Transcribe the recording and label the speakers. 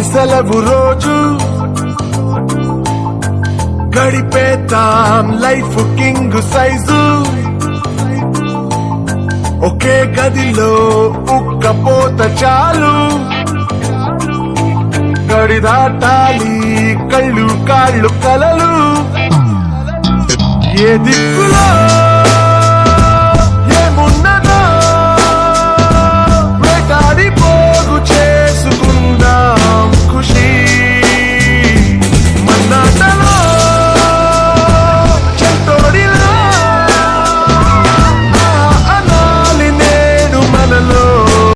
Speaker 1: సెలవు రోజు గడిపేతాం life king size ఒకే గదిలో ఉక్కపోత చాలు గడి దాటాలి కళ్ళు కాళ్ళు కలలు ఏ దిక్కులో